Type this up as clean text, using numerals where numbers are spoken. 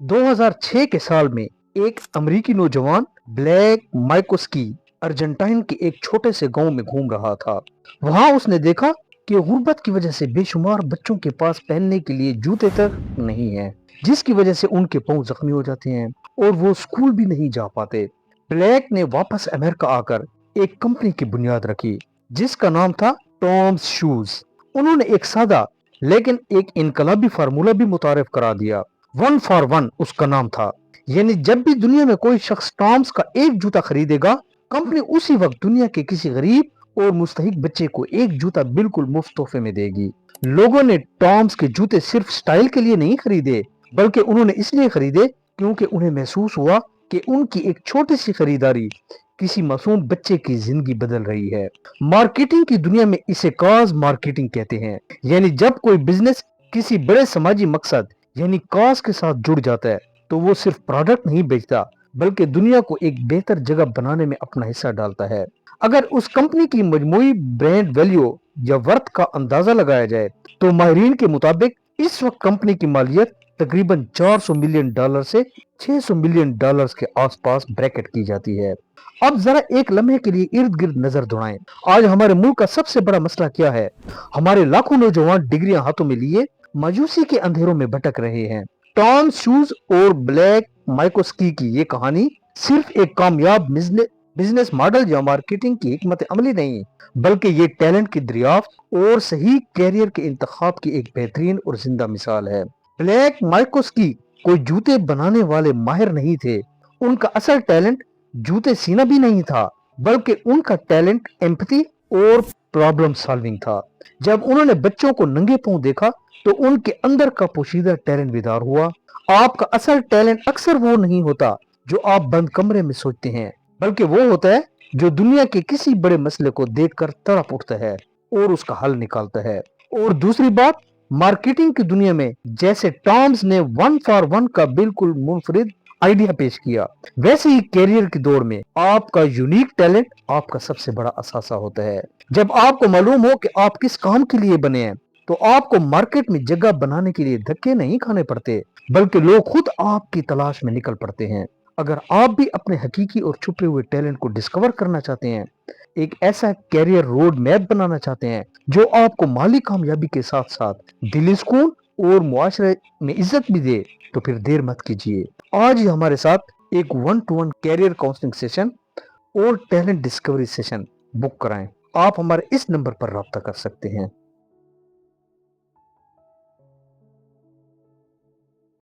2006 के साल में एक अमेरिकी नौजवान ब्लैक माइकोस्की अर्जेंटाइन के एक छोटे से गांव में घूम रहा था। वहां उसने देखा कि गुर्बत की वजह से बेशुमार बच्चों के पास पहनने के लिए जूते तक नहीं है, जिसकी वजह से उनके पांव जख्मी हो जाते हैं और वो स्कूल भी नहीं जा पाते। ब्लैक ने वापस अमेरिका आकर एक कंपनी की बुनियाद रखी जिसका नाम था टॉम्स शूज। उन्होंने एक सादा लेकिन एक इनकलाबी फार्मूला भी मुतारिफ करा दिया। 1 फॉर 1 उसका नाम था, यानी जब भी दुनिया में कोई शख्स टॉम्स का एक जूता खरीदेगा, कंपनी उसी वक्त दुनिया के किसी गरीब और मुस्तहिक बच्चे को एक जूता बिल्कुल मुफ्त तोहफे में देगी। लोगों ने टॉम्स के जूते सिर्फ स्टाइल के लिए नहीं खरीदे, बल्कि उन्होंने इसलिए खरीदे क्योंकि उन्हें महसूस हुआ कि उनकी एक छोटी सी खरीदारी किसी मासूम बच्चे की जिंदगी बदल रही है। मार्केटिंग की दुनिया में इसे कॉज मार्केटिंग कहते हैं, यानी जब कोई बिजनेस किसी बड़े समाजी मकसद यानी कॉज के साथ जुड़ जाता है तो वो सिर्फ प्रोडक्ट नहीं बेचता बल्कि दुनिया को एक बेहतर जगह बनाने में अपना हिस्सा डालता है। अगर उस कंपनी की मजमूई ब्रांड वैल्यू या वर्थ का अंदाजा लगाया जाए तो माहिरीन के मुताबिक इस वक्त कंपनी की मालियत तकरीबन $400 मिलियन से $600 मिलियन के आसपास ब्रैकेट की जाती है। अब जरा एक लम्हे के लिए इर्द गिर्द नजर दौड़ाएं। आज हमारे मुल्क का सबसे बड़ा मसला क्या है? हमारे लाखों नौजवान डिग्रियां हाथों में लिए मायूसी के अंधेरों में भटक रहे हैं। टॉम शूज और ब्लैक माइकोस्की की ये कहानी सिर्फ एक कामयाब बिजनेस मॉडल या मार्केटिंग की हिकमत अमली नहीं, बल्कि ये टैलेंट की दरियाफ्त और सही कैरियर के इंतखाब की एक बेहतरीन और जिंदा मिसाल है। ब्लैक माइकोस्की कोई जूते बनाने वाले माहिर नहीं थे। उनका असल टैलेंट जूते सीना भी नहीं था, बल्कि उनका टैलेंट एम्पैथी और प्रॉब्लम सॉल्विंग था। जब उन्होंने बच्चों को नंगे पांव देखा तो उनके अंदर का पोशीदा टैलेंट बेदार हुआ। आपका असल टैलेंट अक्सर वो नहीं होता जो आप बंद कमरे में सोचते हैं, बल्कि वो होता है जो दुनिया के किसी बड़े मसले को देखकर तड़प उठता है और उसका हल निकालता है। और दूसरी बात, मार्केटिंग की दुनिया में जैसे टॉम्स ने 1 फॉर 1 का बिल्कुल मुनफरिद आइडिया पेश किया, वैसे ही कैरियर की दौड़ में आपका यूनिक टैलेंट आपका सबसे बड़ा असासा होता है। जब आपको मालूम हो कि आप किस काम के लिए बने हैं तो आपको मार्केट में जगह बनाने के लिए धक्के नहीं खाने पड़ते, बल्कि लोग खुद आपकी तलाश में निकल पड़ते हैं। अगर आप भी अपने हकीकी और छुपे हुए टैलेंट को डिस्कवर करना चाहते हैं, एक ऐसा कैरियर रोड मैप बनाना चाहते हैं जो आपको माली कामयाबी के साथ साथ दिली सुकून और मुआशरे में इज्जत भी दे, तो फिर देर मत कीजिए। आज ही हमारे साथ एक 1-to-1 कैरियर काउंसलिंग सेशन और टैलेंट डिस्कवरी सेशन बुक कराएं। आप हमारे इस नंबर पर राब्ता कर सकते हैं।